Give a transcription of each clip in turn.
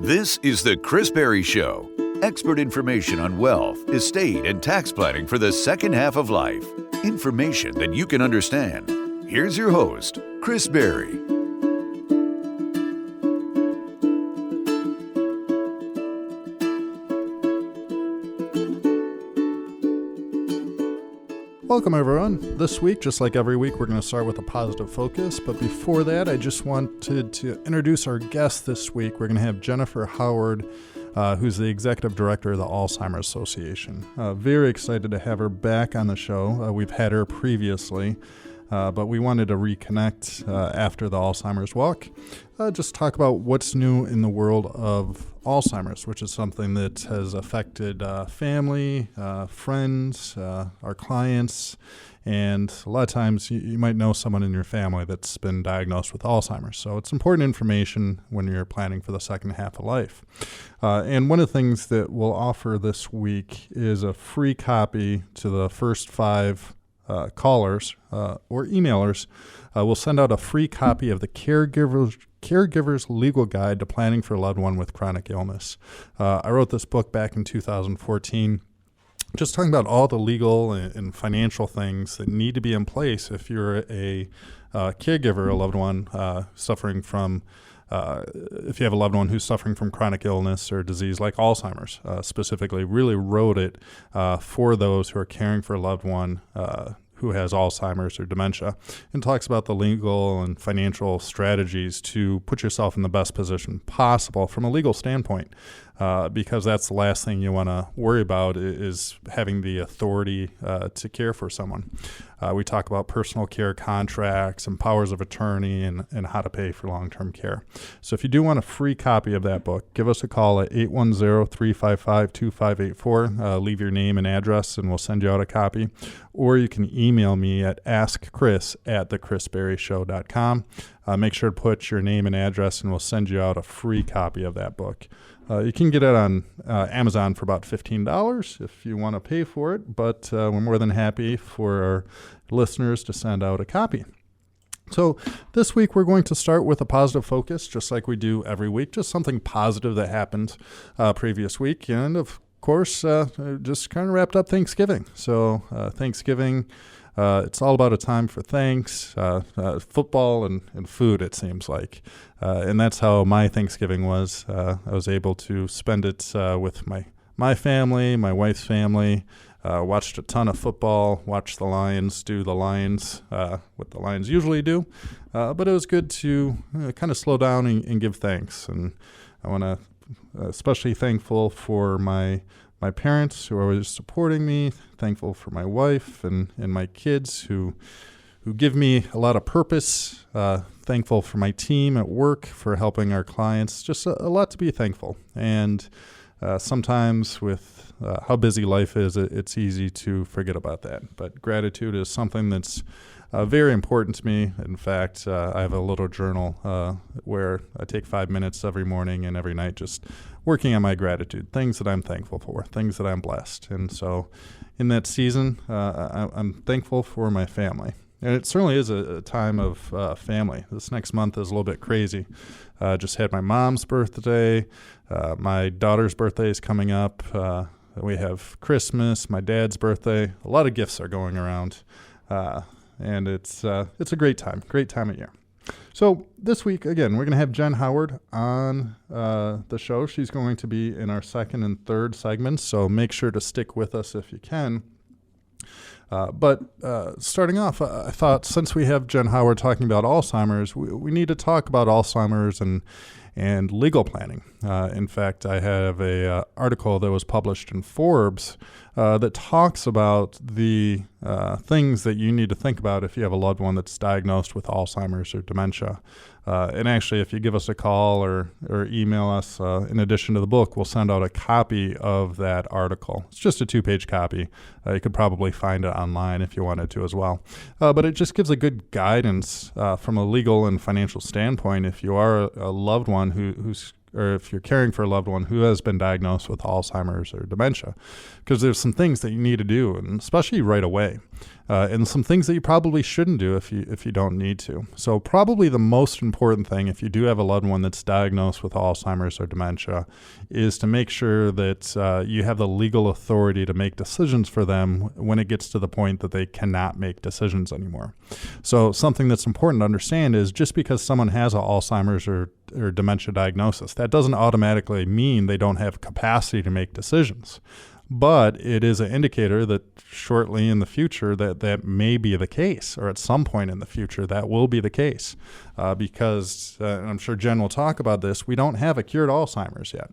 This is the Chris Berry Show. Expert information on wealth, estate, and tax planning for the second half of life. Information that you can understand. Here's your host, Chris Berry. Welcome, everyone. This week, just like every week, we're going to start with a positive focus. But before that, I just wanted to introduce our guest this week. We're going to have Jennifer Howard, who's the executive director of the Alzheimer Association. Very excited to have her back on the show. We've had her previously, but we wanted to reconnect after the Alzheimer's Walk. Just talk about what's new in the world of Alzheimer's, which is something that has affected family, friends, our clients, and a lot of times you might know someone in your family that's been diagnosed with Alzheimer's. So it's important information when you're planning for the second half of life. And one of the things that we'll offer this week is a free copy to the first 5 callers or emailers. We'll send out a free copy of the Caregiver's Legal Guide to Planning for a Loved One with Chronic Illness. I wrote this book back in 2014, just talking about all the legal and financial things that need to be in place if you're a caregiver, a loved one suffering from if you have a loved one who's suffering from chronic illness or disease like Alzheimer's, specifically, really wrote it for those who are caring for a loved one who has Alzheimer's or dementia, and talks about the legal and financial strategies to put yourself in the best position possible from a legal standpoint, because that's the last thing you want to worry about is having the authority to care for someone. We talk about personal care contracts and powers of attorney and how to pay for long-term care. So if you do want a free copy of that book, give us a call at 810-355-2584. Leave your name and address, and we'll send you out a copy. Or you can email me at askchris@thechrisberryshow.com. Make sure to put your name and address, and we'll send you out a free copy of that book. You can get it on Amazon for about $15 if you want to pay for it, but we're more than happy for our listeners to send out a copy. So this week we're going to start with a positive focus, just like we do every week, just something positive that happened previous week. And of course, just kind of wrapped up Thanksgiving. So Thanksgiving, it's all about a time for thanks, football and food, it seems like. And that's how my Thanksgiving was. I was able to spend it with my family, my wife's family, watched a ton of football, watched the Lions do the Lions, what the Lions usually do. But it was good to kind of slow down and give thanks. And I want to especially thankful for my parents who are always supporting me, thankful for my wife and my kids who give me a lot of purpose, thankful for my team at work for helping our clients, just a lot to be thankful. And sometimes with how busy life is, it's easy to forget about that. But gratitude is something that's very important to me. In fact, I have a little journal where I take 5 minutes every morning and every night just working on my gratitude, things that I'm thankful for, things that I'm blessed. And so in that season, I'm thankful for my family. And it certainly is a time of family. This next month is a little bit crazy. Just had my mom's birthday. My daughter's birthday is coming up. We have Christmas, my dad's birthday. A lot of gifts are going around. And it's a great time of year. So this week, again, we're going to have Jen Howard on the show. She's going to be in our second and third segments, so make sure to stick with us if you can. But starting off, I thought since we have Jen Howard talking about Alzheimer's, we need to talk about Alzheimer's and legal planning. In fact, I have a article that was published in Forbes that talks about the things that you need to think about if you have a loved one that's diagnosed with Alzheimer's or dementia. And actually, if you give us a call or email us, in addition to the book, we'll send out a copy of that article. It's just a 2-page copy. You could probably find it online if you wanted to as well. But it just gives a good guidance from a legal and financial standpoint if you are a loved one who's or if you're caring for a loved one who has been diagnosed with Alzheimer's or dementia, because there's some things that you need to do, and especially right away, and some things that you probably shouldn't do if you don't need to. So probably the most important thing, if you do have a loved one that's diagnosed with Alzheimer's or dementia, is to make sure that you have the legal authority to make decisions for them when it gets to the point that they cannot make decisions anymore. So something that's important to understand is just because someone has an Alzheimer's or dementia diagnosis, that doesn't automatically mean they don't have capacity to make decisions. But it is an indicator that shortly in the future that may be the case, or at some point in the future that will be the case, because and I'm sure Jen will talk about this, we don't have a cured Alzheimer's yet.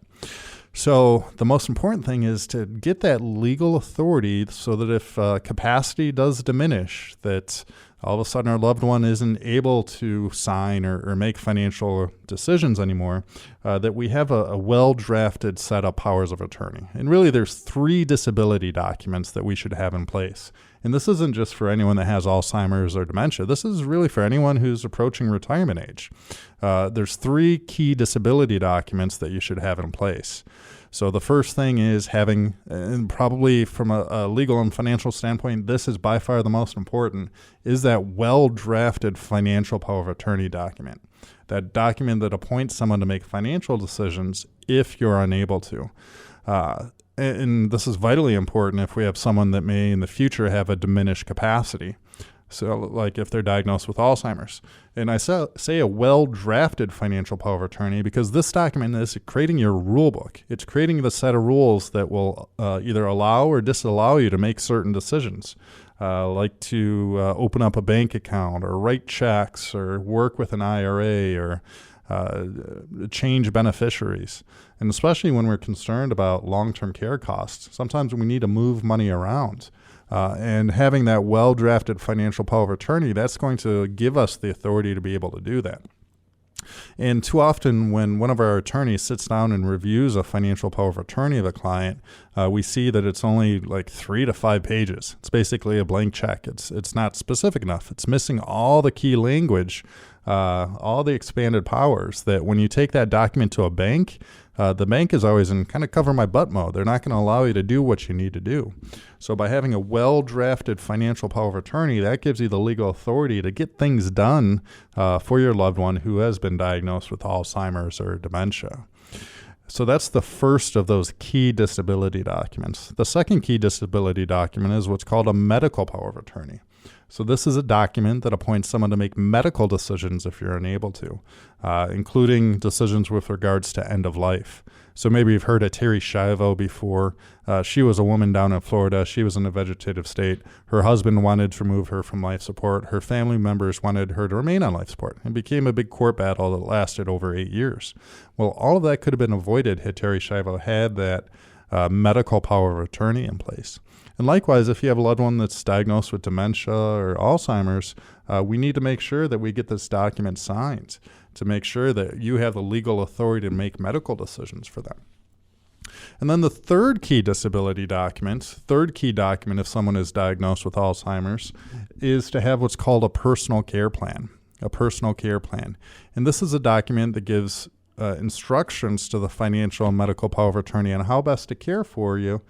So the most important thing is to get that legal authority so that if capacity does diminish, that all of a sudden our loved one isn't able to sign or make financial decisions anymore, that we have a well-drafted set of powers of attorney. And really there's 3 disability documents that we should have in place. And this isn't just for anyone that has Alzheimer's or dementia. This is really for anyone who's approaching retirement age. There's 3 key disability documents that you should have in place. So the first thing is having, and probably from a legal and financial standpoint, this is by far the most important, is that well-drafted financial power of attorney document. That document that appoints someone to make financial decisions if you're unable to. And this is vitally important if we have someone that may in the future have a diminished capacity. So like if they're diagnosed with Alzheimer's. And I say a well-drafted financial power of attorney because this document is creating your rule book. It's creating the set of rules that will either allow or disallow you to make certain decisions, like to open up a bank account or write checks or work with an IRA or change beneficiaries. And especially when we're concerned about long-term care costs, sometimes we need to move money around. And having that well-drafted financial power of attorney, that's going to give us the authority to be able to do that. And too often when one of our attorneys sits down and reviews a financial power of attorney of a client, we see that it's only like 3 to 5 pages. It's basically a blank check. It's not specific enough. It's missing all the key language, all the expanded powers that when you take that document to a bank, the bank is always in kind of cover my butt mode. They're not going to allow you to do what you need to do. So by having a well-drafted financial power of attorney, that gives you the legal authority to get things done for your loved one who has been diagnosed with Alzheimer's or dementia. So that's the first of those key disability documents. The second key disability document is what's called a medical power of attorney. So this is a document that appoints someone to make medical decisions if you're unable to, including decisions with regards to end of life. So maybe you've heard of Terry Schiavo before. She was a woman down in Florida. She was in a vegetative state. Her husband wanted to remove her from life support. Her family members wanted her to remain on life support. It became a big court battle that lasted over 8 years. Well, all of that could have been avoided had Terry Schiavo had that medical power of attorney in place. And likewise, if you have a loved one that's diagnosed with dementia or Alzheimer's, we need to make sure that we get this document signed to make sure that you have the legal authority to make medical decisions for them. And then the third key disability document, if someone is diagnosed with Alzheimer's, is to have what's called a personal care plan. And this is a document that gives instructions to the financial and medical power of attorney on how best to care for you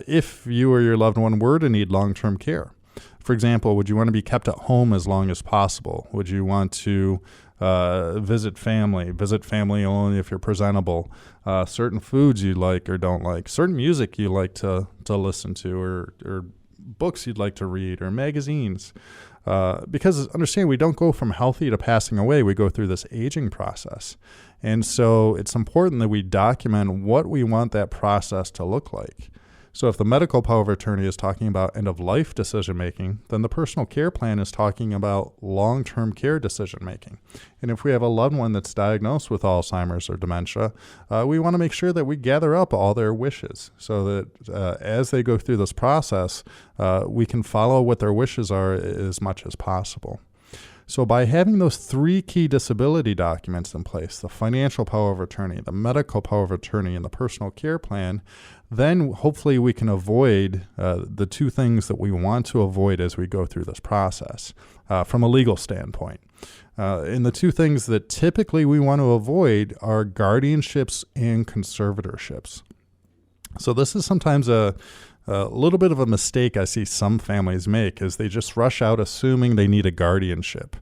if you or your loved one were to need long-term care. For example, would you want to be kept at home as long as possible? Would you want to visit family only if you're presentable, certain foods you like or don't like, certain music you like to listen to, or books you'd like to read, or magazines. Because understand, we don't go from healthy to passing away. We go through this aging process. And so it's important that we document what we want that process to look like. So if the medical power of attorney is talking about end-of-life decision-making, then the personal care plan is talking about long-term care decision-making. And if we have a loved one that's diagnosed with Alzheimer's or dementia, we want to make sure that we gather up all their wishes so that as they go through this process, we can follow what their wishes are as much as possible. So by having those 3 key disability documents in place, the financial power of attorney, the medical power of attorney, and the personal care plan, then hopefully we can avoid the 2 things that we want to avoid as we go through this process from a legal standpoint. And the two things that typically we want to avoid are guardianships and conservatorships. So this is sometimes a little bit of a mistake I see some families make, is they just rush out assuming they need a guardianship.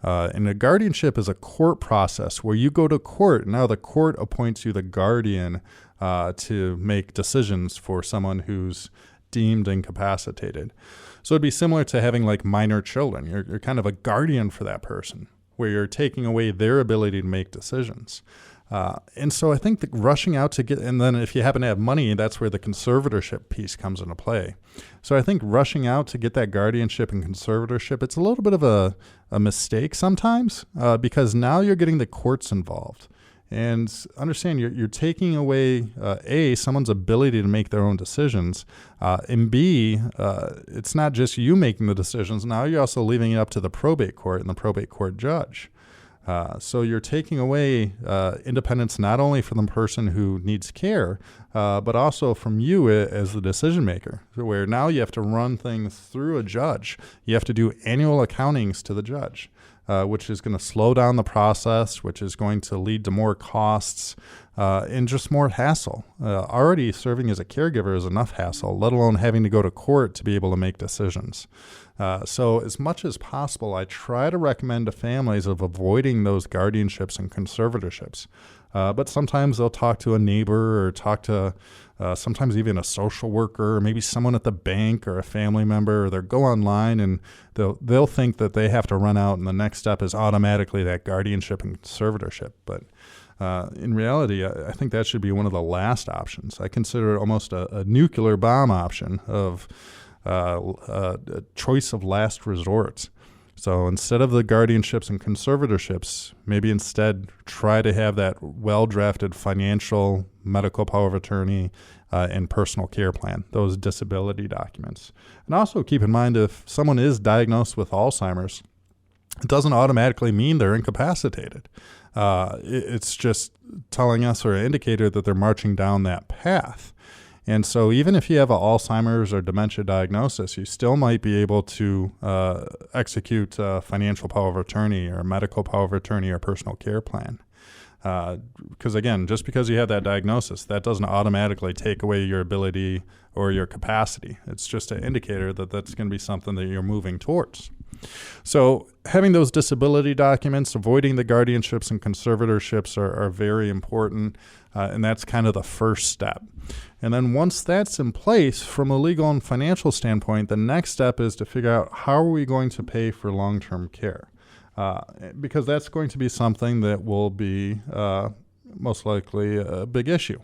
And a guardianship is a court process where you go to court. Now the court appoints you the guardian to make decisions for someone who's deemed incapacitated. So it'd be similar to having like minor children. You're kind of a guardian for that person, where you're taking away their ability to make decisions. And so I think that rushing out to get, and then if you happen to have money, that's where the conservatorship piece comes into play. So I think rushing out to get that guardianship and conservatorship, it's a little bit of a mistake sometimes, because now you're getting the courts involved. And understand you're taking away, A, someone's ability to make their own decisions, and B, it's not just you making the decisions. Now you're also leaving it up to the probate court and the probate court judge. So you're taking away independence not only from the person who needs care, but also from you as the decision maker, where now you have to run things through a judge. You have to do annual accountings to the judge, which is going to slow down the process, which is going to lead to more costs and just more hassle. Already serving as a caregiver is enough hassle, let alone having to go to court to be able to make decisions. So as much as possible, I try to recommend to families of avoiding those guardianships and conservatorships. But sometimes they'll talk to a neighbor or talk to sometimes even a social worker, or maybe someone at the bank or a family member, or they'll go online and they'll think that they have to run out and the next step is automatically that guardianship and conservatorship. But in reality, I think that should be one of the last options. I consider it almost a nuclear bomb option of a choice of last resort. So instead of the guardianships and conservatorships, maybe instead try to have that well-drafted financial, medical power of attorney, and personal care plan, those disability documents. And also keep in mind, if someone is diagnosed with Alzheimer's, it doesn't automatically mean they're incapacitated. It's just telling us, or an indicator that they're marching down that path. And so even if you have an Alzheimer's or dementia diagnosis, you still might be able to execute a financial power of attorney or a medical power of attorney or personal care plan. Because again, just because you have that diagnosis, that doesn't automatically take away your ability or your capacity. It's just an indicator that that's going to be something that you're moving towards. So having those disability documents, avoiding the guardianships and conservatorships are very important, and that's kind of the first step. And then once that's in place, from a legal and financial standpoint, the next step is to figure out how are we going to pay for long-term care, because that's going to be something that will be most likely a big issue,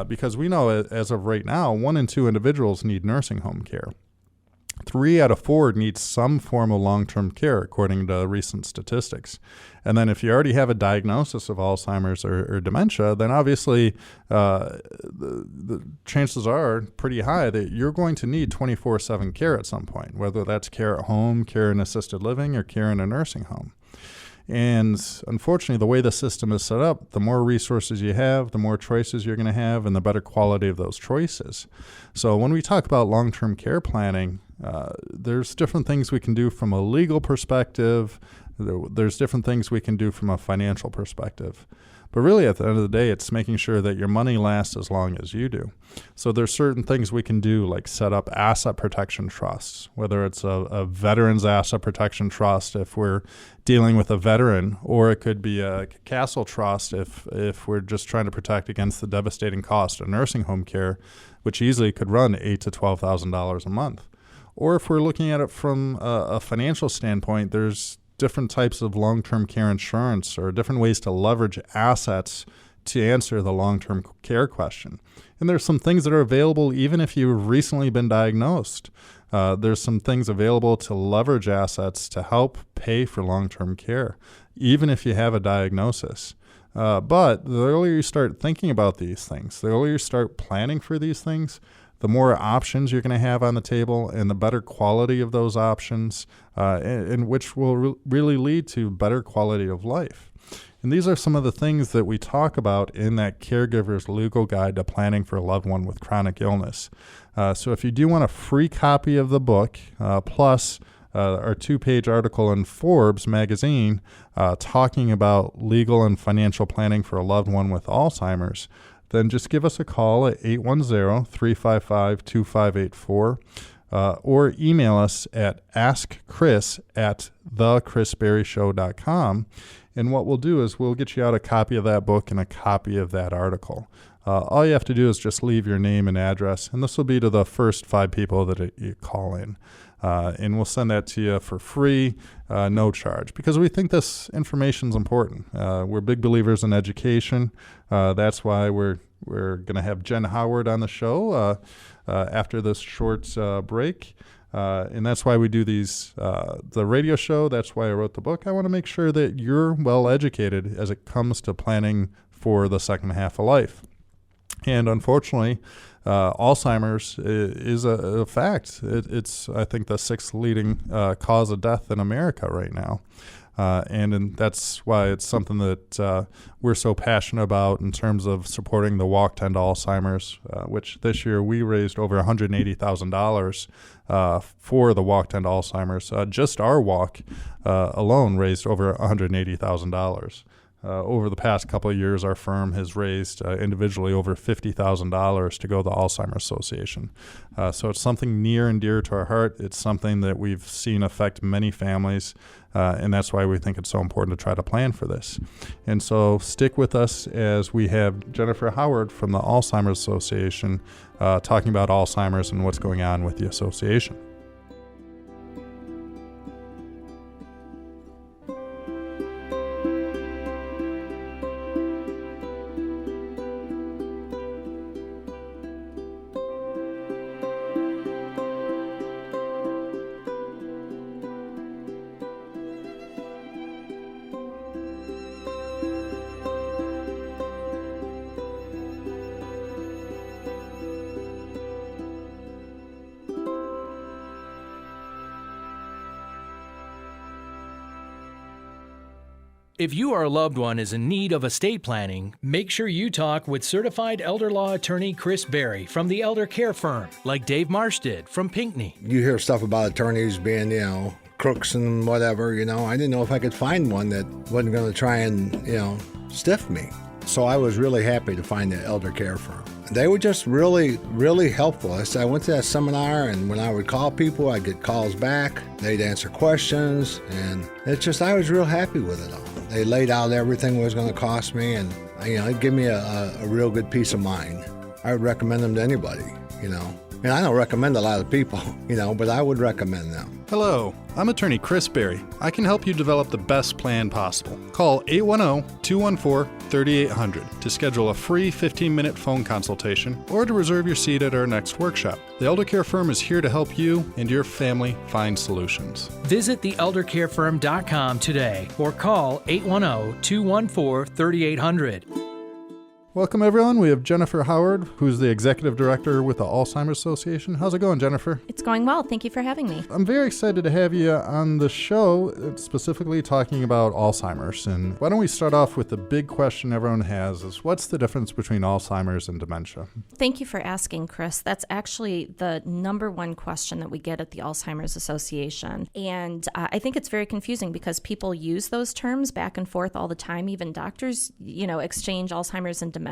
because we know as of right now, 1 in 2 individuals need nursing home care. 3 out of 4 need some form of long-term care, according to recent statistics. And then if you already have a diagnosis of Alzheimer's or dementia, then obviously the chances are pretty high that you're going to need 24/7 care at some point, whether that's care at home, care in assisted living, or care in a nursing home. And unfortunately, the way the system is set up, the more resources you have, the more choices you're going to have, and the better quality of those choices. So when we talk about long-term care planning, there's different things we can do from a legal perspective. There's different things we can do from a financial perspective. But really, at the end of the day, it's making sure that your money lasts as long as you do. So there's certain things we can do, like set up asset protection trusts, whether it's a veteran's asset protection trust if we're dealing with a veteran, or it could be a castle trust if we're just trying to protect against the devastating cost of nursing home care, which easily could run $8,000 to $12,000 a month. Or if we're looking at it from a financial standpoint, there's different types of long-term care insurance or different ways to leverage assets to answer the long-term care question. And there's some things that are available even if you've recently been diagnosed. There's some things available to leverage assets to help pay for long-term care, even if you have a diagnosis. But the earlier you start thinking about these things, the earlier you start planning for these things, the more options you're going to have on the table and the better quality of those options, and which will really lead to better quality of life. And these are some of the things that we talk about in that Caregiver's Legal Guide to Planning for a Loved One with Chronic Illness. So if you do want a free copy of the book, plus our 2-page article in Forbes magazine talking about legal and financial planning for a loved one with Alzheimer's, then just give us a call at 810-355-2584 or email us at askchris@thechrisberryshow.com. And what we'll do is we'll get you out a copy of that book and a copy of that article. All you have to do is just leave your name and address, and this will be to the first 5 people that you call in. And we'll send that to you for free, no charge, because we think this information is important. We're big believers in education. That's why we're going to have Jen Howard on the show after this short break. And that's why we do these, the radio show. That's why I wrote the book. I want to make sure that you're well educated as it comes to planning for the second half of life. And unfortunately, Alzheimer's is a fact. It's, I think, the 6th leading cause of death in America right now. And that's why it's something that we're so passionate about in terms of supporting the Walk to End Alzheimer's, which this year we raised over $180,000 for the Walk to End Alzheimer's. Just our walk alone raised over $180,000. Over the past couple of years, our firm has raised individually over $50,000 to go to the Alzheimer's Association. So it's something near and dear to our heart. It's something that we've seen affect many families, and that's why we think it's so important to try to plan for this. And so stick with us as we have Jennifer Howard from the Alzheimer's Association talking about Alzheimer's and what's going on with the association. If you or a loved one is in need of estate planning, make sure you talk with certified elder law attorney Chris Berry from the Elder Care Firm, like Dave Marsh did from Pinckney. You hear stuff about attorneys being, crooks and whatever, I didn't know if I could find one that wasn't going to try and, stiff me. So I was really happy to find the Elder Care Firm. They were just really, really helpful. I went to that seminar, and when I would call people, I'd get calls back. They'd answer questions, and I was real happy with it all. They laid out everything it was going to cost me, and it gave me a real good peace of mind. I would recommend them to anybody, And I don't recommend a lot of people, but I would recommend them. Hello, I'm attorney Chris Berry. I can help you develop the best plan possible. Call 810-214-3800 to schedule a free 15-minute phone consultation or to reserve your seat at our next workshop. The Elder Care Firm is here to help you and your family find solutions. Visit theeldercarefirm.com today or call 810-214-3800. Welcome, everyone. We have Jennifer Howard, who's the Executive Director with the Alzheimer's Association. How's it going, Jennifer? It's going well. Thank you for having me. I'm very excited to have you on the show, specifically talking about Alzheimer's. And why don't we start off with the big question everyone has is, what's the difference between Alzheimer's and dementia? Thank you for asking, Chris. That's actually the number one question that we get at the Alzheimer's Association. And I think it's very confusing because people use those terms back and forth all the time. Even doctors, exchange Alzheimer's and dementia.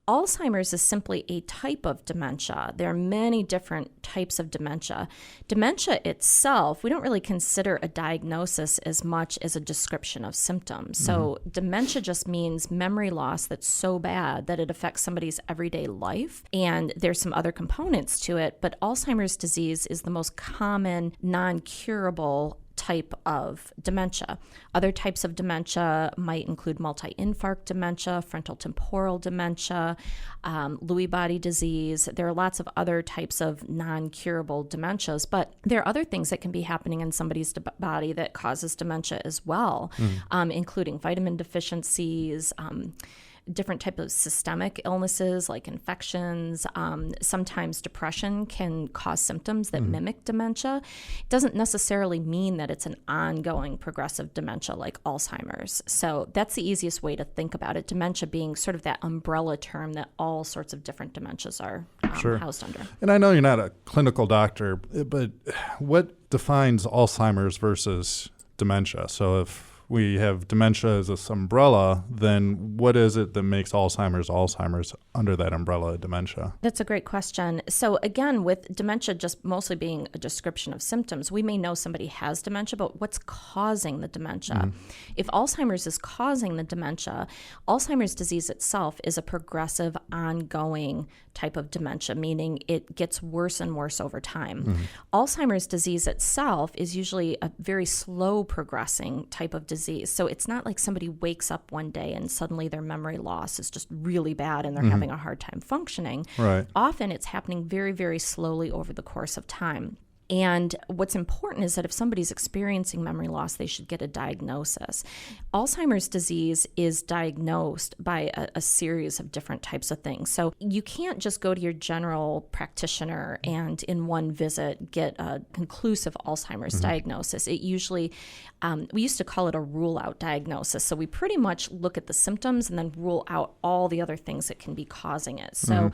Alzheimer's is simply a type of dementia. There are many different types of dementia. Dementia itself, we don't really consider a diagnosis as much as a description of symptoms. So dementia just means memory loss that's so bad that it affects somebody's everyday life. And there's some other components to it, but Alzheimer's disease is the most common non-curable type of dementia. Other types of dementia might include multi-infarct dementia, frontal-temporal dementia, Lewy body disease. There are lots of other types of non-curable dementias, but there are other things that can be happening in somebody's body that causes dementia as well, including vitamin deficiencies, different types of systemic illnesses like infections. Sometimes depression can cause symptoms that mimic dementia. It doesn't necessarily mean that it's an ongoing progressive dementia like Alzheimer's. So that's the easiest way to think about it, dementia being sort of that umbrella term that all sorts of different dementias are housed under. And I know you're not a clinical doctor, but what defines Alzheimer's versus dementia? So if we have dementia as this umbrella, then what is it that makes Alzheimer's under that umbrella of dementia? That's a great question. So again, with dementia just mostly being a description of symptoms, we may know somebody has dementia, but what's causing the dementia? If Alzheimer's is causing the dementia, Alzheimer's disease itself is a progressive, ongoing type of dementia, meaning it gets worse and worse over time. Alzheimer's disease itself is usually a very slow progressing type of disease. So it's not like somebody wakes up one day and suddenly their memory loss is just really bad and they're having a hard time functioning. Right. Often it's happening very, very slowly over the course of time. And what's important is that if somebody's experiencing memory loss, they should get a diagnosis. Alzheimer's disease is diagnosed by a series of different types of things. So you can't just go to your general practitioner and in one visit get a conclusive Alzheimer's diagnosis. It usually, we used to call it a rule-out diagnosis. So we pretty much look at the symptoms and then rule out all the other things that can be causing it. So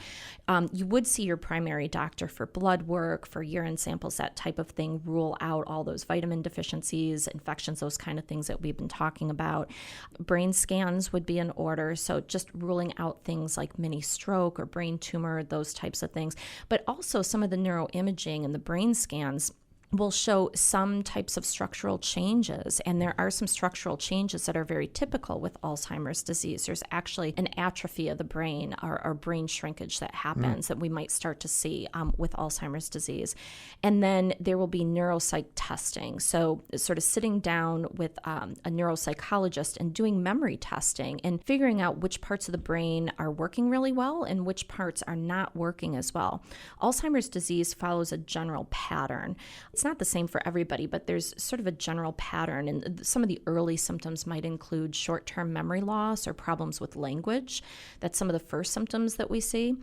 you would see your primary doctor for blood work, for urine samples, that type of thing, rule out all those vitamin deficiencies, infections, those kind of things that we've been talking about. Brain scans would be in order, so just ruling out things like mini stroke or brain tumor, those types of things. But also some of the neuroimaging and the brain scans will show some types of structural changes, and there are some structural changes that are very typical with Alzheimer's disease. There's actually an atrophy of the brain or brain shrinkage that happens that we might start to see with Alzheimer's disease. And then there will be neuropsych testing, so sort of sitting down with a neuropsychologist and doing memory testing and figuring out which parts of the brain are working really well and which parts are not working as well. Alzheimer's disease follows a general pattern. It's not the same for everybody, but there's sort of a general pattern. And some of the early symptoms might include short-term memory loss or problems with language. That's some of the first symptoms that we see.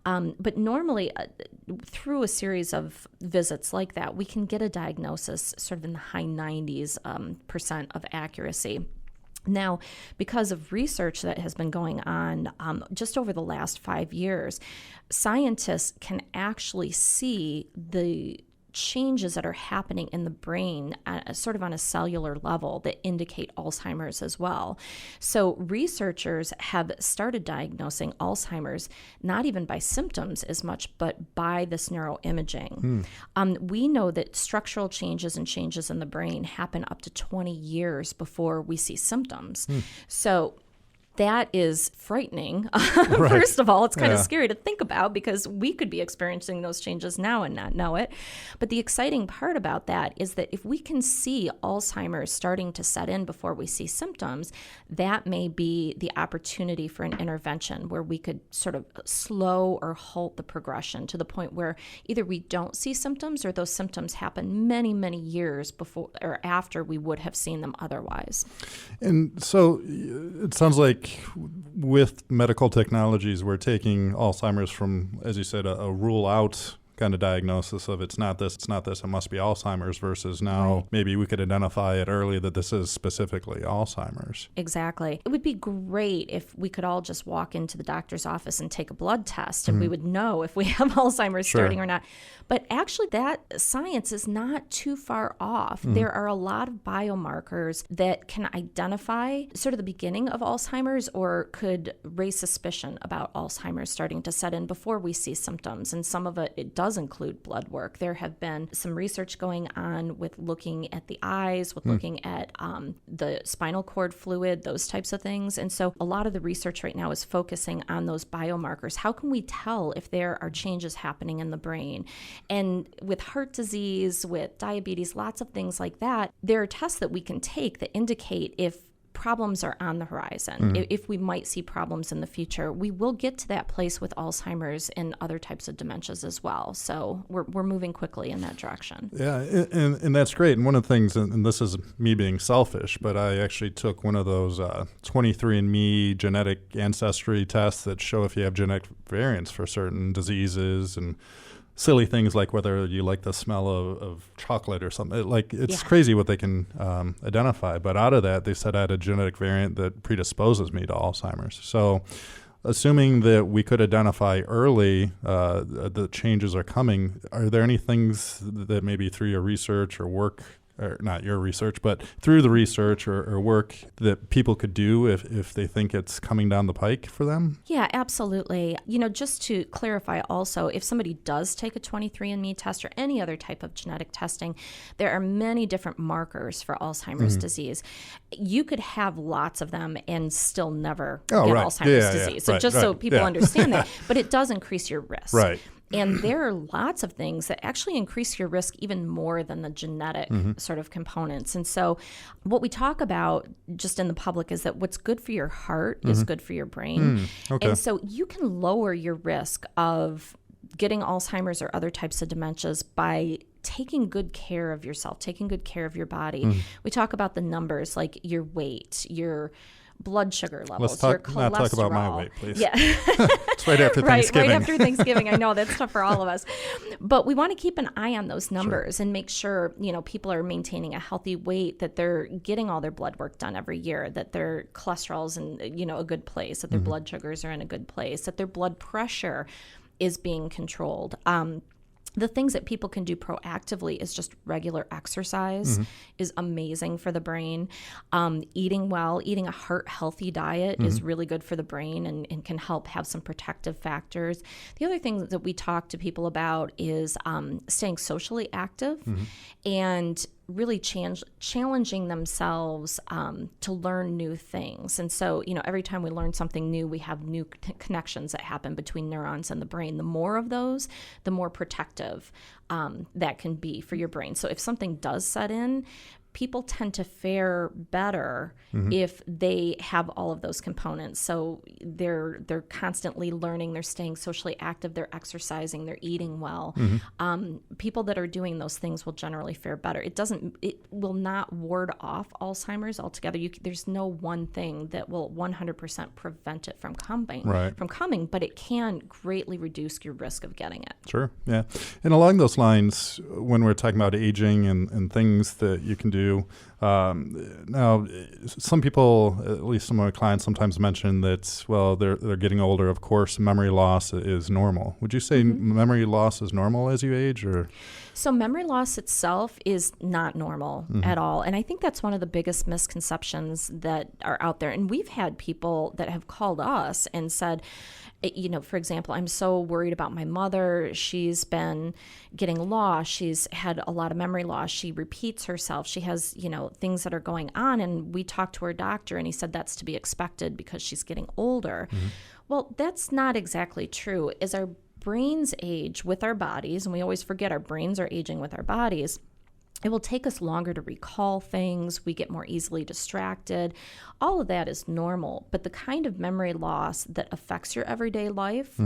But normally, through a series of visits like that, we can get a diagnosis sort of in the high 90s % of accuracy. Now, because of research that has been going on just over the last 5 years, scientists can actually see the changes that are happening in the brain sort of on a cellular level that indicate Alzheimer's as well. So researchers have started diagnosing Alzheimer's not even by symptoms as much, but by this neuroimaging. We know that structural changes and changes in the brain happen up to 20 years before we see symptoms. So that is frightening. First of all, it's kind of scary to think about because we could be experiencing those changes now and not know it. But the exciting part about that is that if we can see Alzheimer's starting to set in before we see symptoms, that may be the opportunity for an intervention where we could sort of slow or halt the progression to the point where either we don't see symptoms or those symptoms happen many, many years before or after we would have seen them otherwise. And so it sounds like with medical technologies, we're taking Alzheimer's from, as you said, a rule-out kind of diagnosis of it's not this, it must be Alzheimer's, versus now maybe we could identify it early that this is specifically Alzheimer's. Exactly. It would be great if we could all just walk into the doctor's office and take a blood test and we would know if we have Alzheimer's starting or not. But actually that science is not too far off. There are a lot of biomarkers that can identify sort of the beginning of Alzheimer's or could raise suspicion about Alzheimer's starting to set in before we see symptoms. And some of it does include blood work. There have been some research going on with looking at the eyes, with looking at the spinal cord fluid, those types of things. And so a lot of the research right now is focusing on those biomarkers. How can we tell if there are changes happening in the brain? And with heart disease, with diabetes, lots of things like that, there are tests that we can take that indicate if problems are on the horizon, if we might see problems in the future, we will get to that place with Alzheimer's and other types of dementias as well. So we're moving quickly in that direction. Yeah, and that's great. And one of the things, and this is me being selfish, but I actually took one of those 23andMe genetic ancestry tests that show if you have genetic variants for certain diseases and silly things like whether you like the smell of chocolate or something. It's crazy what they can identify. But out of that, they said I had a genetic variant that predisposes me to Alzheimer's. So assuming that we could identify early the changes are coming, are there any things that maybe through your research or work, or not your research, but through the research or work that people could do if they think it's coming down the pike for them? Yeah, absolutely. Just to clarify also, if somebody does take a 23andMe test or any other type of genetic testing, there are many different markers for Alzheimer's disease. You could have lots of them and still never get Alzheimer's disease. So so people understand that, but it does increase your risk. Right. And there are lots of things that actually increase your risk even more than the genetic sort of components. And so what we talk about just in the public is that what's good for your heart is good for your brain. And so you can lower your risk of getting Alzheimer's or other types of dementias by taking good care of yourself, taking good care of your body. We talk about the numbers like your weight, your blood sugar levels, your cholesterol. Not talk about my weight, please. Yeah. It's right after Thanksgiving. Right after Thanksgiving. I know that's tough for all of us. But we want to keep an eye on those numbers and make sure, people are maintaining a healthy weight, that they're getting all their blood work done every year, that their cholesterol's in, a good place, that their blood sugars are in a good place, that their blood pressure is being controlled. The things that people can do proactively is just regular exercise is amazing for the brain. Eating well, eating a heart-healthy diet is really good for the brain and can help have some protective factors. The other thing that we talk to people about is staying socially active and really challenging themselves to learn new things. And so, every time we learn something new, we have new connections that happen between neurons and the brain. The more of those, the more protective that can be for your brain. So if something does set in, people tend to fare better if they have all of those components. So they're constantly learning, they're staying socially active, they're exercising, they're eating well. People that are doing those things will generally fare better. It will not ward off Alzheimer's altogether. There's no one thing that will 100% prevent it from coming, but it can greatly reduce your risk of getting it. Sure, yeah. And along those lines, when we're talking about aging and things that you can do, now, some people, at least some of my clients, sometimes mention that, they're getting older. Of course, memory loss is normal. Would you say memory loss is normal as you age, or? So memory loss itself is not normal at all. And I think that's one of the biggest misconceptions that are out there. And we've had people that have called us and said, for example, I'm so worried about my mother. She's been getting lost. She's had a lot of memory loss. She repeats herself. She has, things that are going on. And we talked to her doctor and he said that's to be expected because she's getting older. Well, that's not exactly true. As our brains age with our bodies, and we always forget our brains are aging with our bodies, it will take us longer to recall things. We get more easily distracted. All of that is normal. But the kind of memory loss that affects your everyday life,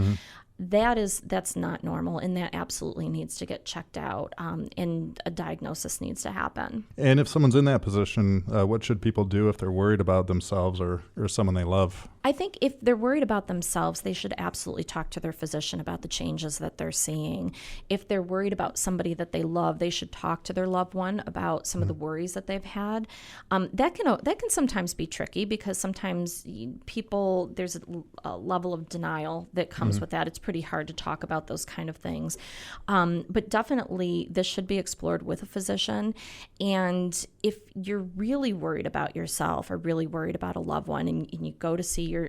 that's not normal, and that absolutely needs to get checked out, and a diagnosis needs to happen. And if someone's in that position, what should people do if they're worried about themselves or someone they love? I think if they're worried about themselves, they should absolutely talk to their physician about the changes that they're seeing. If they're worried about somebody that they love, they should talk to their loved one about some of the worries that they've had. That can sometimes be tricky because sometimes there's a level of denial that comes with that. It's pretty hard to talk about those kind of things. But definitely this should be explored with a physician. And if you're really worried about yourself or really worried about a loved one and you go to see your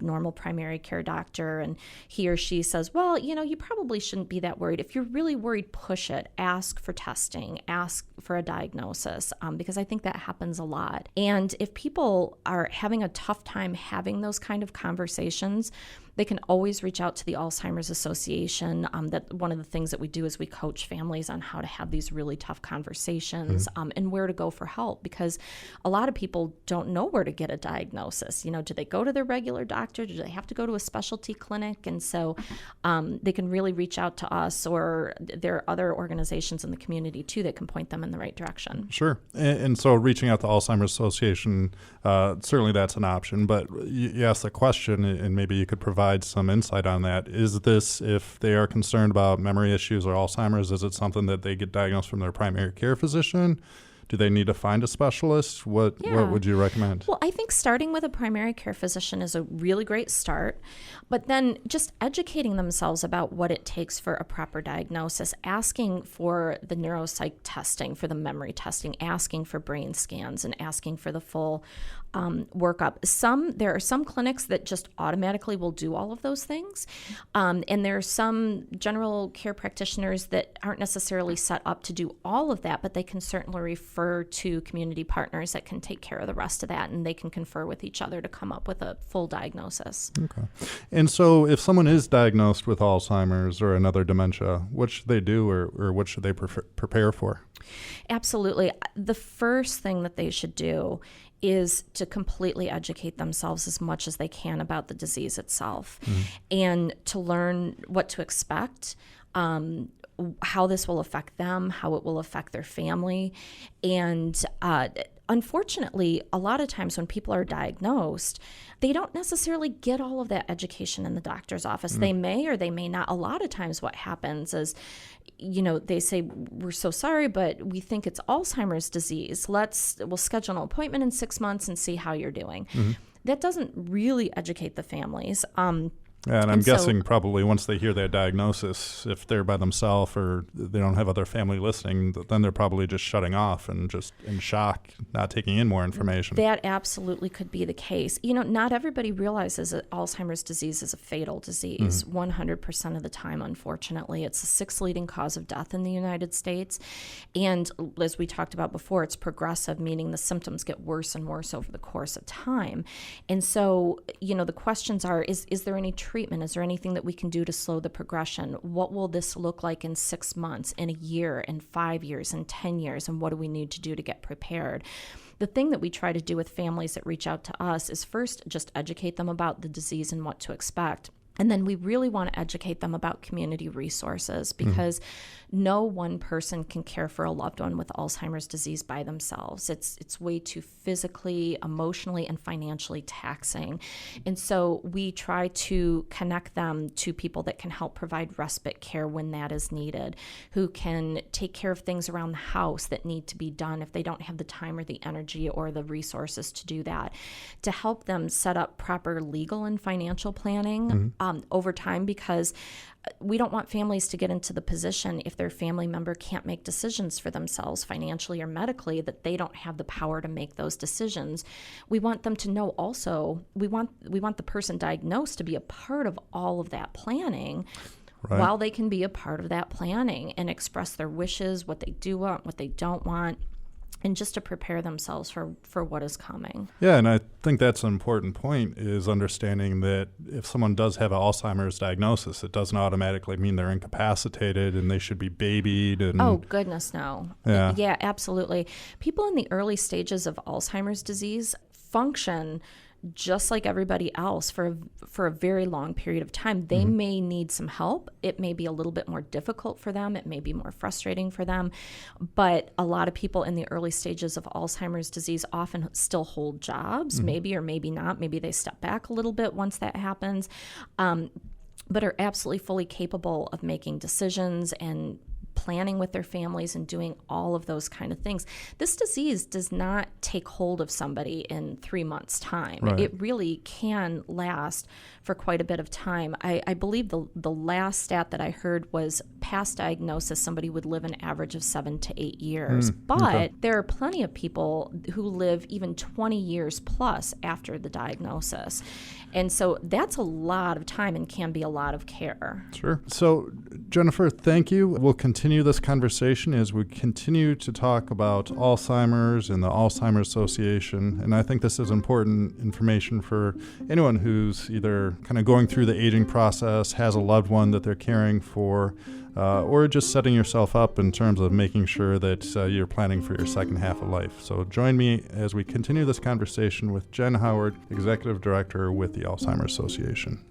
normal primary care doctor and he or she says, well, you probably shouldn't be that worried. If you're really worried, push it. Ask for testing. Ask for a diagnosis, because I think that happens a lot. And if people are having a tough time having those kind of conversations, they can always reach out to the Alzheimer's Association. That one of the things that we do is we coach families on how to have these really tough conversations, and where to go for help, because a lot of people don't know where to get a diagnosis. Do they go to their regular doctor? Do they have to go to a specialty clinic? And so they can really reach out to us, or there are other organizations in the community too that can point them in the right direction. Sure. And so reaching out to the Alzheimer's Association, certainly that's an option. But you asked the question, and maybe you could provide some insight on that. Is this, if they are concerned about memory issues or Alzheimer's, is it something that they get diagnosed from their primary care physician? Do they need to find a specialist? What would you recommend? Well, I think starting with a primary care physician is a really great start, but then just educating themselves about what it takes for a proper diagnosis, asking for the neuropsych testing, for the memory testing, asking for brain scans, and asking for the full workup. There are some clinics that just automatically will do all of those things, and there are some general care practitioners that aren't necessarily set up to do all of that, but they can certainly refer to community partners that can take care of the rest of that, and they can confer with each other to come up with a full diagnosis. Okay. And so if someone is diagnosed with Alzheimer's or another dementia, what should they do, or what should they prepare for? Absolutely. The first thing that they should do is to completely educate themselves as much as they can about the disease itself, and to learn what to expect, how this will affect them, how it will affect their family. And unfortunately, a lot of times when people are diagnosed, they don't necessarily get all of that education in the doctor's office. They may or they may not. A lot of times what happens is, they say, we're so sorry, but we think it's Alzheimer's disease. We'll schedule an appointment in 6 months and see how you're doing. That doesn't really educate the families. Yeah, and I'm guessing probably once they hear that diagnosis, if they're by themselves or they don't have other family listening, then they're probably just shutting off and just in shock, not taking in more information. That absolutely could be the case. Not everybody realizes that Alzheimer's disease is a fatal disease. 100% of the time, unfortunately. It's the 6th leading cause of death in the United States. And as we talked about before, it's progressive, meaning the symptoms get worse and worse over the course of time. And so, the questions are, is there any treatment? Is there anything that we can do to slow the progression? What will this look like in 6 months, in a year, in 5 years, in 10 years? And what do we need to do to get prepared? The thing that we try to do with families that reach out to us is first just educate them about the disease and what to expect. And then we really want to educate them about community resources, because no one person can care for a loved one with Alzheimer's disease by themselves. It's way too physically, emotionally, and financially taxing. And so we try to connect them to people that can help provide respite care when that is needed, who can take care of things around the house that need to be done if they don't have the time or the energy or the resources to do that, to help them set up proper legal and financial planning over time, because we don't want families to get into the position, if their family member can't make decisions for themselves financially or medically, that they don't have the power to make those decisions. We want them to know also, we want the person diagnosed to be a part of all of that planning. Right. While they can be a part of that planning and express their wishes, what they do want, what they don't want, and just to prepare themselves for what is coming. Yeah, and I think that's an important point, is understanding that if someone does have an Alzheimer's diagnosis, it doesn't automatically mean they're incapacitated and they should be babied. Oh, goodness, no. Yeah, absolutely. People in the early stages of Alzheimer's disease function just like everybody else for a very long period of time. They may need some help. It may be a little bit more difficult for them. It may be more frustrating for them. But a lot of people in the early stages of Alzheimer's disease often still hold jobs, maybe or maybe not. Maybe they step back a little bit once that happens, but are absolutely fully capable of making decisions and planning with their families and doing all of those kind of things. This disease does not take hold of somebody in 3 months' time. Right. It really can last for quite a bit of time. I believe the last stat that I heard was past diagnosis, somebody would live an average of 7 to 8 years. But there are plenty of people who live even 20 years plus after the diagnosis. And so that's a lot of time and can be a lot of care. Sure. So, Jennifer, thank you. We'll continue this conversation as we continue to talk about Alzheimer's and the Alzheimer's Association. And I think this is important information for anyone who's either kind of going through the aging process, has a loved one that they're caring for, or just setting yourself up in terms of making sure that you're planning for your second half of life. So join me as we continue this conversation with Jen Howard, Executive Director with the Alzheimer's Association.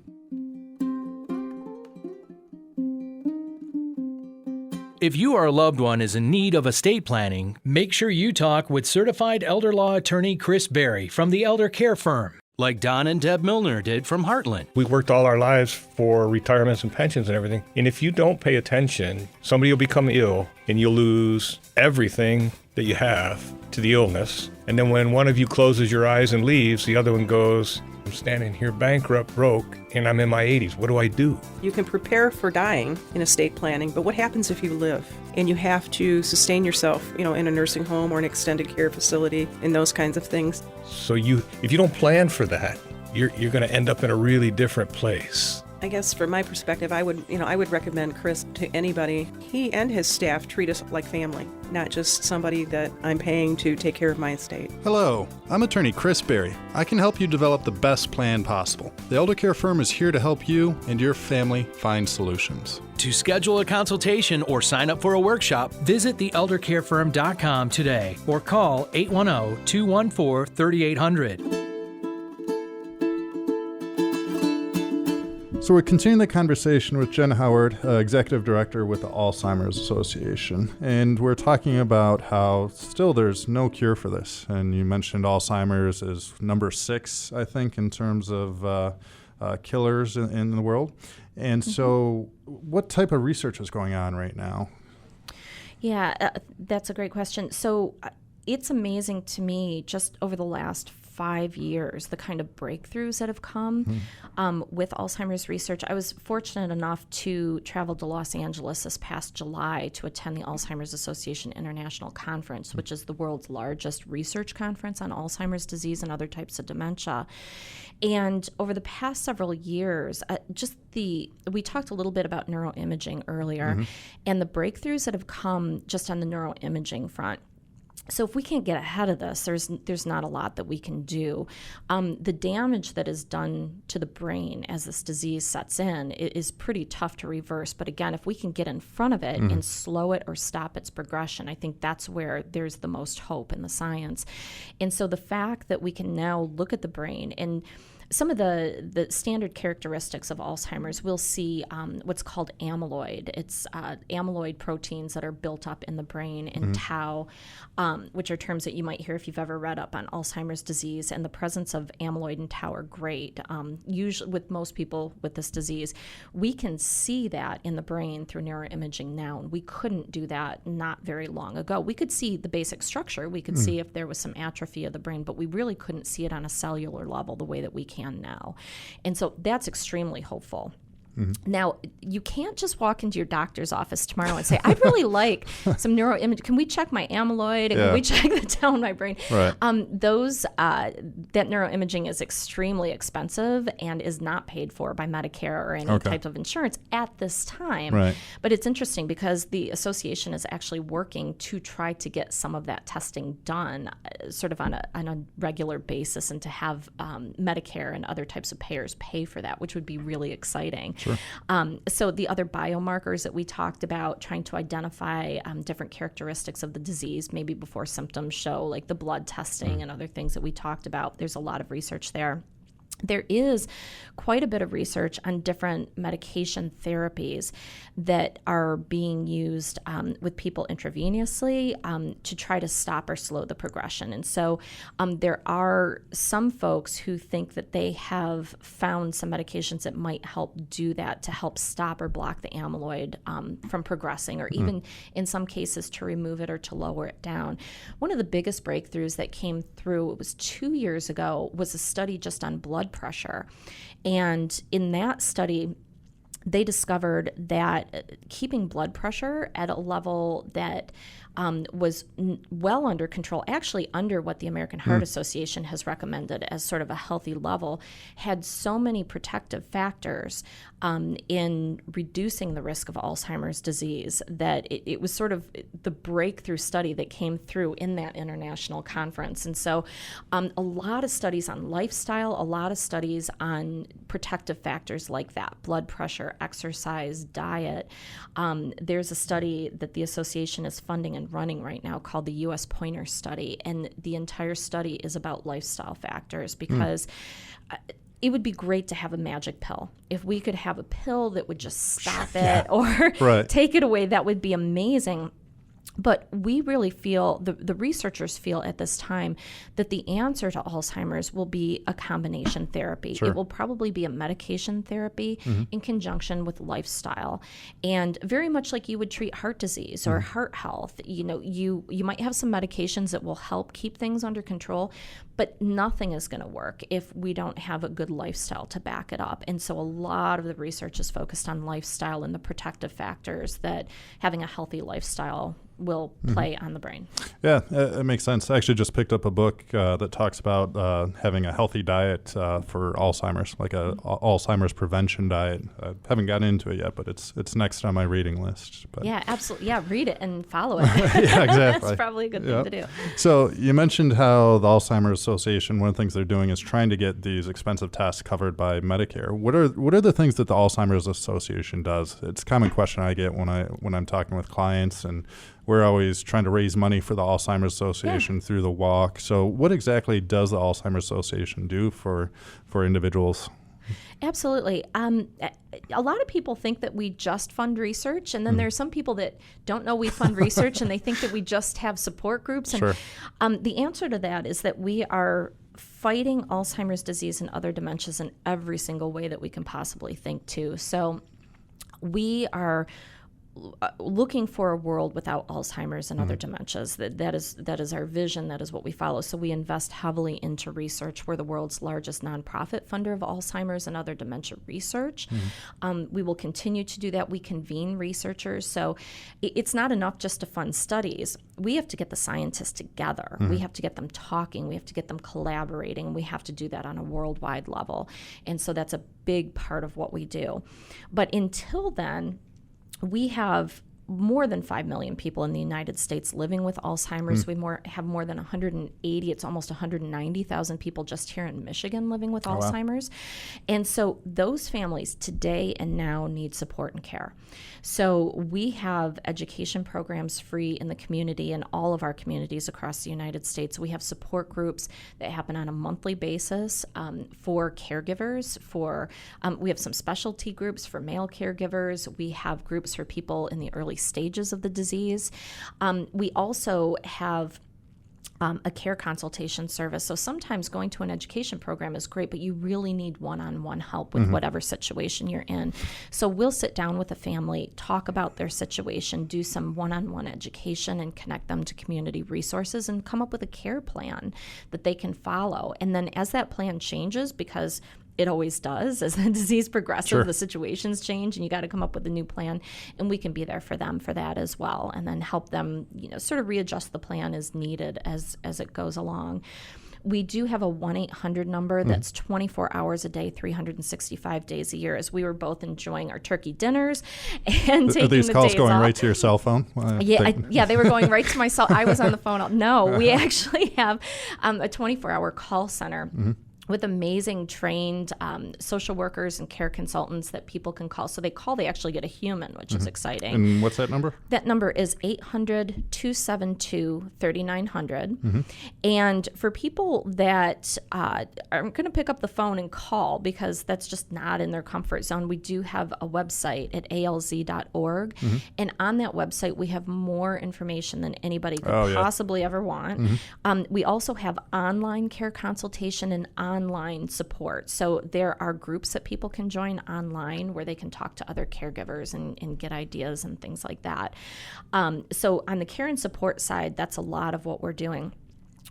If you or a loved one is in need of estate planning, make sure you talk with certified elder law attorney Chris Berry from the Elder Care Firm, like Don and Deb Milner did from Heartland. We worked all our lives for retirements and pensions and everything. And if you don't pay attention, somebody will become ill and you'll lose everything that you have to the illness. And then when one of you closes your eyes and leaves, the other one goes, I'm standing here bankrupt, broke, and I'm in my 80s. What do I do? You can prepare for dying in estate planning, but what happens if you live and you have to sustain yourself, in a nursing home or an extended care facility and those kinds of things? So if you don't plan for that, you're going to end up in a really different place. I guess from my perspective, I would recommend Chris to anybody. He and his staff treat us like family, not just somebody that I'm paying to take care of my estate. Hello, I'm attorney Chris Berry. I can help you develop the best plan possible. The Elder Care Firm is here to help you and your family find solutions. To schedule a consultation or sign up for a workshop, visit theeldercarefirm.com today or call 810-214-3800. So we're continuing the conversation with Jen Howard, Executive Director with the Alzheimer's Association. And we're talking about how still there's no cure for this. And you mentioned Alzheimer's is number 6, I think, in terms of killers in the world. And so what type of research is going on right now? Yeah, that's a great question. So it's amazing to me just over the last 5 years, the kind of breakthroughs that have come with Alzheimer's research. I was fortunate enough to travel to Los Angeles this past July to attend the Alzheimer's Association International Conference, which is the world's largest research conference on Alzheimer's disease and other types of dementia. And over the past several years, we talked a little bit about neuroimaging earlier, and the breakthroughs that have come just on the neuroimaging front. So if we can't get ahead of this, there's not a lot that we can do. The damage that is done to the brain as this disease sets in is pretty tough to reverse. But again, if we can get in front of it and slow it or stop its progression, I think that's where there's the most hope in the science. And so the fact that we can now look at the brain and some of the standard characteristics of Alzheimer's, we'll see what's called amyloid. It's amyloid proteins that are built up in the brain, and tau, which are terms that you might hear if you've ever read up on Alzheimer's disease. And the presence of amyloid and tau are great. Usually with most people with this disease, we can see that in the brain through neuroimaging now, and we couldn't do that not very long ago. We could see the basic structure. We could see if there was some atrophy of the brain, but we really couldn't see it on a cellular level the way that we can now. And so that's extremely hopeful. Now, you can't just walk into your doctor's office tomorrow and say, I'd really like some neuroimaging. Can we check my amyloid? And can we check the tau in my brain? Right. That neuroimaging is extremely expensive and is not paid for by Medicare or any type of insurance at this time. Right. But it's interesting because the association is actually working to try to get some of that testing done sort of on a regular basis, and to have Medicare and other types of payers pay for that, which would be really exciting. Sure. So the other biomarkers that we talked about, trying to identify different characteristics of the disease, maybe before symptoms show, like the blood testing and other things that we talked about. There's a lot of research there. There is quite a bit of research on different medication therapies that are being used with people intravenously to try to stop or slow the progression. And so there are some folks who think that they have found some medications that might help do that, to help stop or block the amyloid from progressing, or even in some cases to remove it or to lower it down. One of the biggest breakthroughs that came through, it was 2 years ago, was a study just on blood pressure. And in that study, they discovered that keeping blood pressure at a level that was well under control, actually under what the American Heart Association has recommended as sort of a healthy level, had so many protective factors in reducing the risk of Alzheimer's disease that it was sort of the breakthrough study that came through in that international conference. And so a lot of studies on lifestyle, a lot of studies on protective factors like that, blood pressure, exercise, diet. There's a study that the association is funding and running right now called the U.S. Pointer Study, and the entire study is about lifestyle factors because it would be great to have a magic pill. If we could have a pill that would just stop it or take it away, that would be amazing. But we really feel, the researchers feel at this time, that the answer to Alzheimer's will be a combination therapy. It will probably be a medication therapy in conjunction with lifestyle. And very much like you would treat heart disease or heart health, you might have some medications that will help keep things under control, but nothing is going to work if we don't have a good lifestyle to back it up. And so a lot of the research is focused on lifestyle and the protective factors that having a healthy lifestyle will play on the brain. Yeah, it makes sense. I actually just picked up a book that talks about having a healthy diet for Alzheimer's, like a Alzheimer's prevention diet. I haven't gotten into it yet, but it's next on my reading list. But. Yeah, absolutely. Yeah, read it and follow it. Yeah, exactly. That's probably a good thing to do. So you mentioned how the Alzheimer's Association, one of the things they're doing is trying to get these expensive tests covered by Medicare. What are the things that the Alzheimer's Association does? It's a common question I get when I'm talking with clients, and we're always trying to raise money for the Alzheimer's Association through the walk. So what exactly does the Alzheimer's Association do for individuals? Absolutely. A lot of people think that we just fund research, and then there's some people that don't know we fund research, and they think that we just have support groups. And the answer to that is that we are fighting Alzheimer's disease and other dementias in every single way that we can possibly think to. So we are looking for a world without Alzheimer's and other dementias. That is our vision. That is what we follow. So we invest heavily into research. We're the world's largest nonprofit funder of Alzheimer's and other dementia research. We will continue to do that. We convene researchers. So it's not enough just to fund studies. We have to get the scientists together. We have to get them talking. We have to get them collaborating. We have to do that on a worldwide level. And so that's a big part of what we do. But until then, we have more than 5 million people in the United States living with Alzheimer's. We have more than 180, it's almost 190,000 people just here in Michigan living with Alzheimer's. And so those families today and now need support and care. So we have education programs free in the community, in all of our communities across the United States. We have support groups that happen on a monthly basis for caregivers. We have some specialty groups for male caregivers. We have groups for people in the early stages of the disease. We also have a care consultation service. So sometimes going to an education program is great, but you really need one-on-one help with whatever situation you're in. So we'll sit down with a family, talk about their situation, do some one-on-one education, and connect them to community resources and come up with a care plan that they can follow. And then as that plan changes, because it always does, as the disease progresses, the situations change, and you got to come up with a new plan, and we can be there for them for that as well, and then help them, sort of readjust the plan as needed as it goes along. We do have a 1-800 number that's 24 hours a day, 365 days a year, as we were both enjoying our turkey dinners and taking the days off. Are these calls going right to your cell phone? Yeah, they were going right to my cell. I was on the phone. No, we actually have a 24-hour call center. With amazing trained social workers and care consultants that people can call. So they actually get a human, which is exciting. And what's that number? That number is 800-272-3900. And for people that are going to pick up the phone and call because that's just not in their comfort zone, we do have a website at alz.org. And on that website, we have more information than anybody could possibly ever want. We also have online care consultation and online support. So there are groups that people can join online where they can talk to other caregivers and get ideas and things like that. So on the care and support side, that's a lot of what we're doing.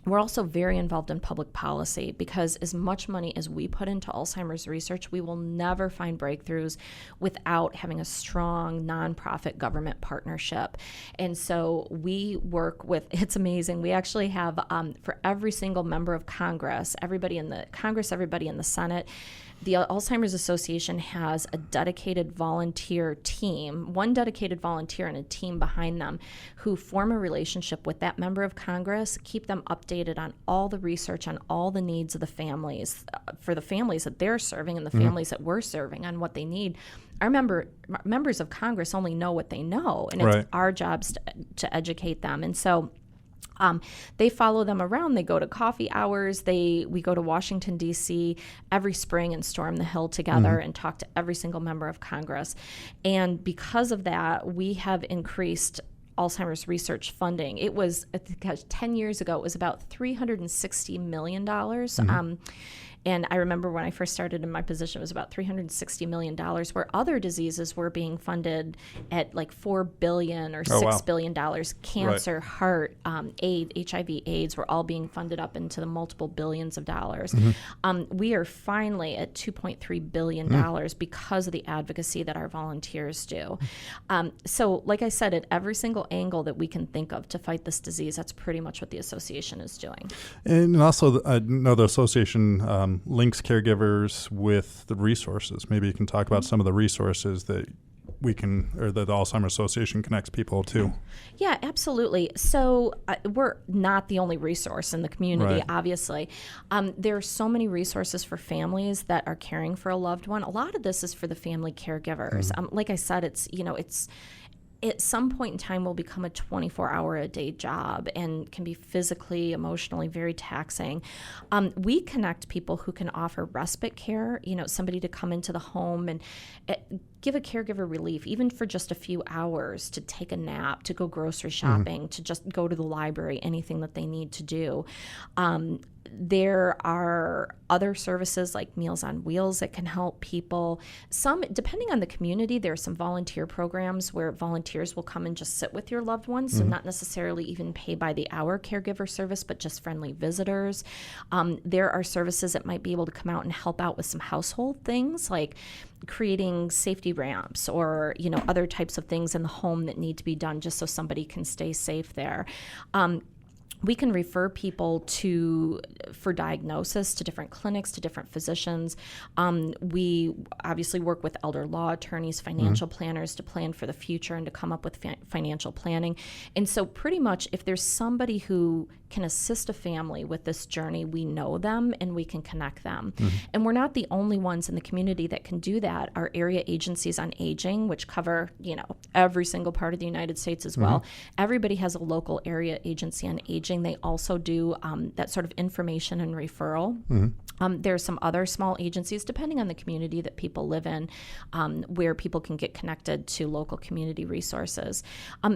We're also very involved in public policy because as much money as we put into Alzheimer's research, we will never find breakthroughs without having a strong nonprofit government partnership. And so we work with, it's amazing, we actually have for every single member of Congress, everybody in the Congress, everybody in the Senate, the Alzheimer's Association has a dedicated volunteer team, one dedicated volunteer and a team behind them who form a relationship with that member of Congress, keep them updated on all the research, on all the needs of the families, for the families that they're serving and the families that we're serving, on what they need. Our members of Congress only know what they know, and it's our jobs to educate them. And so they follow them around. They go to coffee hours. We go to Washington, D.C. every spring and storm the Hill together and talk to every single member of Congress. And because of that, we have increased Alzheimer's research funding. It was, 10 years ago, it was about $360 million. And I remember when I first started in my position, it was about $360 million, where other diseases were being funded at like $4 billion or $6 billion. Cancer, heart, HIV/AIDS were all being funded up into the multiple billions of dollars. We are finally at $2.3 billion because of the advocacy that our volunteers do. So like I said, at every single angle that we can think of to fight this disease, that's pretty much what the association is doing. And also, I know the association links caregivers with the resources. Maybe you can talk about some of the resources that we can, or that the Alzheimer's Association connects people to. Yeah, absolutely. So we're not the only resource in the community, obviously. There are so many resources for families that are caring for a loved one. A lot of this is for the family caregivers. Like I said, it's at some point in time will become a 24-hour-a-day job and can be physically, emotionally very taxing. We connect people who can offer respite care, somebody to come into the home and give a caregiver relief, even for just a few hours, to take a nap, to go grocery shopping, to just go to the library, anything that they need to do. There are other services like Meals on Wheels that can help people. Some, depending on the community, there are some volunteer programs where volunteers will come and just sit with your loved ones, so not necessarily even pay by the hour caregiver service, but just friendly visitors. There are services that might be able to come out and help out with some household things like creating safety ramps or other types of things in the home that need to be done just so somebody can stay safe there. We can refer people for diagnosis to different clinics, to different physicians. We obviously work with elder law attorneys, financial planners to plan for the future and to come up with financial planning. And so pretty much if there's somebody who can assist a family with this journey, we know them and we can connect them. And we're not the only ones in the community that can do that. Our area agencies on aging, which cover, every single part of the United States as well. Everybody has a local area agency on aging. They also do that sort of information and referral. There are some other small agencies, depending on the community that people live in, where people can get connected to local community resources.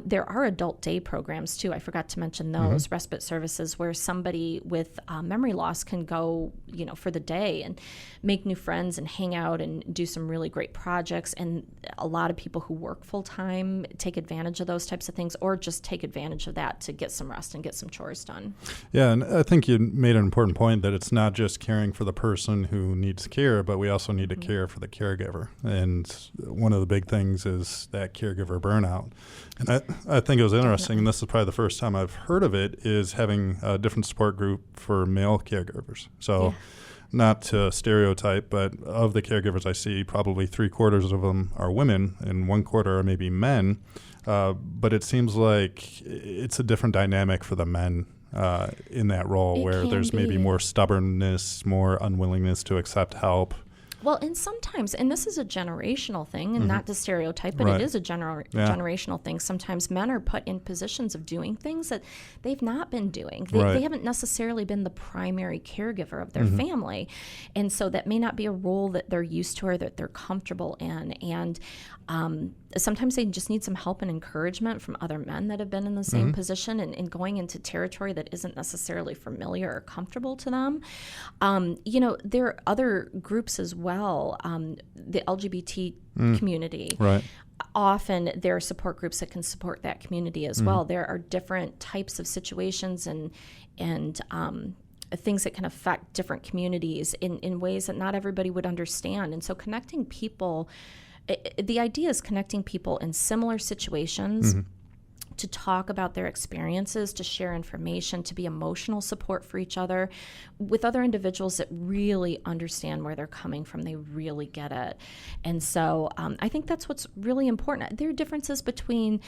There are adult day programs, too. I forgot to mention those. Respite services where somebody with memory loss can go, for the day and make new friends and hang out and do some really great projects. And a lot of people who work full-time take advantage of those types of things, or just take advantage of that to get some rest and get some chores done. Yeah, and I think you made an important point that it's not just caring for the person who needs care, but we also need to care for the caregiver. And one of the big things is that caregiver burnout. And I think it was interesting, and this is probably the first time I've heard of it, is having a different support group for male caregivers. So not to stereotype, but of the caregivers I see, probably 3/4 of them are women and 1/4 are maybe men. But it seems like it's a different dynamic for the men in that role, where there's maybe more stubbornness, more unwillingness to accept help. Well, and sometimes, and this is a generational thing, and not to stereotype, but it is a generational thing. Sometimes men are put in positions of doing things that they've not been doing. They haven't necessarily been the primary caregiver of their family. And so that may not be a role that they're used to or that they're comfortable in. And sometimes they just need some help and encouragement from other men that have been in the same position and going into territory that isn't necessarily familiar or comfortable to them. There are other groups as well well, the LGBT community. Right. Often there are support groups that can support that community as well. There are different types of situations and things that can affect different communities in ways that not everybody would understand. And so connecting people, the idea is connecting people in similar situations to talk about their experiences, to share information, to be emotional support for each other with other individuals that really understand where they're coming from. They really get it. And so I think that's what's really important. There are differences between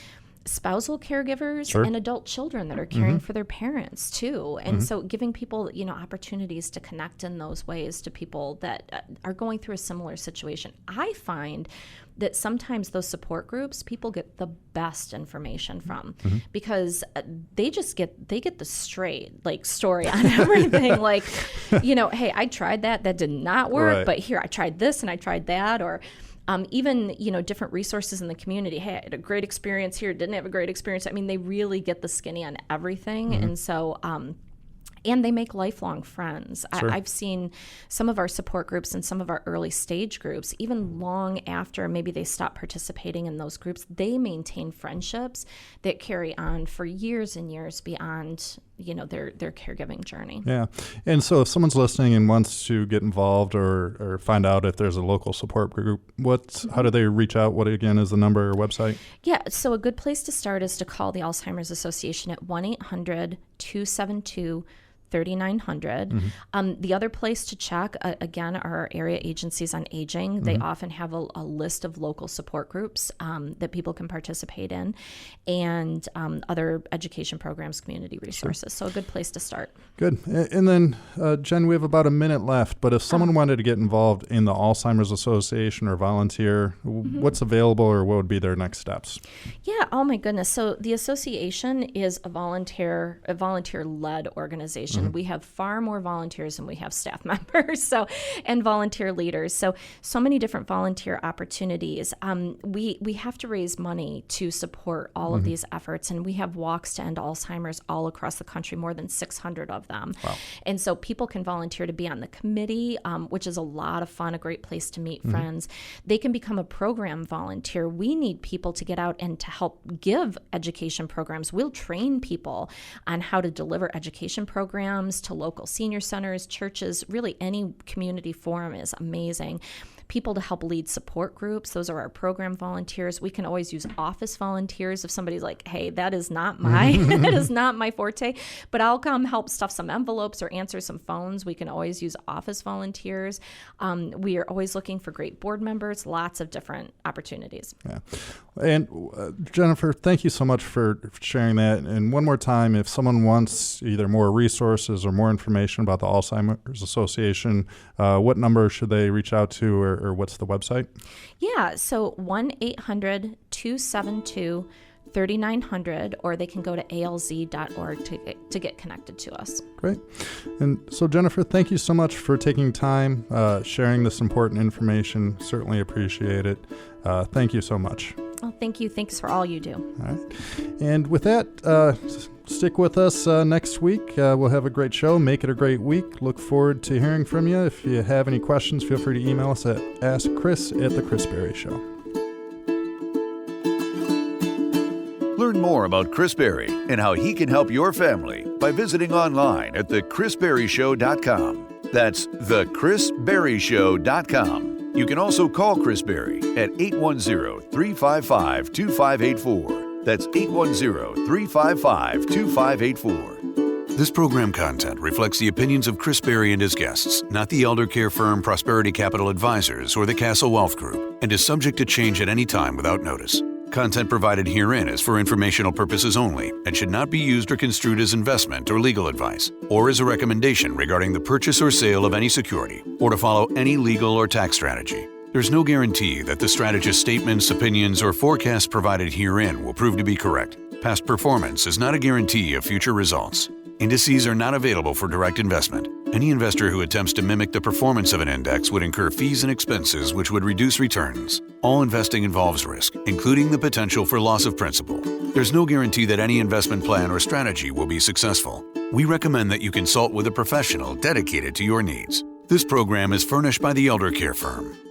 spousal caregivers and adult children that are caring for their parents too. And so giving people, opportunities to connect in those ways to people that are going through a similar situation. I find that sometimes those support groups, people get the best information from because they get the straight story on everything. Hey, I tried that did not work, but here I tried this and I tried that, or even, different resources in the community. Hey, I had a great experience here, didn't have a great experience. I mean, they really get the skinny on everything. And so, and they make lifelong friends. Sure. I've seen some of our support groups and some of our early stage groups, even long after maybe they stop participating in those groups, they maintain friendships that carry on for years and years beyond, their caregiving journey. Yeah. And so if someone's listening and wants to get involved or find out if there's a local support group, how do they reach out? What, again, is the number or website? Yeah. So a good place to start is to call the Alzheimer's Association at 1-800-272-3900. The other place to check, again, are our area agencies on aging. They often have a list of local support groups that people can participate in, and other education programs, community resources. So a good place to start. Good. And then, Jen, we have about a minute left, but if someone wanted to get involved in the Alzheimer's Association or volunteer, what's available or what would be their next steps? Yeah. Oh, my goodness. So the association is a volunteer-led organization. We have far more volunteers than we have staff members, and volunteer leaders. So many different volunteer opportunities. We have to raise money to support all of these efforts, and we have walks to end Alzheimer's all across the country, more than 600 of them. Wow. And so people can volunteer to be on the committee, which is a lot of fun, a great place to meet friends. They can become a program volunteer. We need people to get out and to help give education programs. We'll train people on how to deliver education programs to local senior centers, churches, really any community forum is amazing. People to help lead support groups. Those are our program volunteers. We can always use office volunteers if somebody's like, hey, that is not my forte, but I'll come help stuff some envelopes or answer some phones. We can always use office volunteers. We are always looking for great board members, lots of different opportunities. Yeah. And Jennifer, thank you so much for sharing that. And one more time, if someone wants either more resources or more information about the Alzheimer's Association, what number should they reach out to, or what's the website? Yeah, so 1-800-272-3900, or they can go to alz.org to get connected to us. Great. And so, Jennifer, thank you so much for taking time, sharing this important information. Certainly appreciate it. Thank you so much. Oh, thank you. Thanks for all you do. All right. And with that, stick with us next week. We'll have a great show. Make it a great week. Look forward to hearing from you. If you have any questions, feel free to email us at askchris@thechrisberryshow. Learn more about Chris Berry and how he can help your family by visiting online at thechrisberryshow.com. That's thechrisberryshow.com. You can also call Chris Berry at 810-355-2584. That's 810-355-2584. This program content reflects the opinions of Chris Berry and his guests, not the elder care firm Prosperity Capital Advisors or the Castle Wealth Group, and is subject to change at any time without notice. Content provided herein is for informational purposes only and should not be used or construed as investment or legal advice, or as a recommendation regarding the purchase or sale of any security, or to follow any legal or tax strategy. There's no guarantee that the strategist's statements, opinions, or forecasts provided herein will prove to be correct. Past performance is not a guarantee of future results. Indices are not available for direct investment. Any investor who attempts to mimic the performance of an index would incur fees and expenses which would reduce returns. All investing involves risk, including the potential for loss of principal. There's no guarantee that any investment plan or strategy will be successful. We recommend that you consult with a professional dedicated to your needs. This program is furnished by the Elder Care Firm.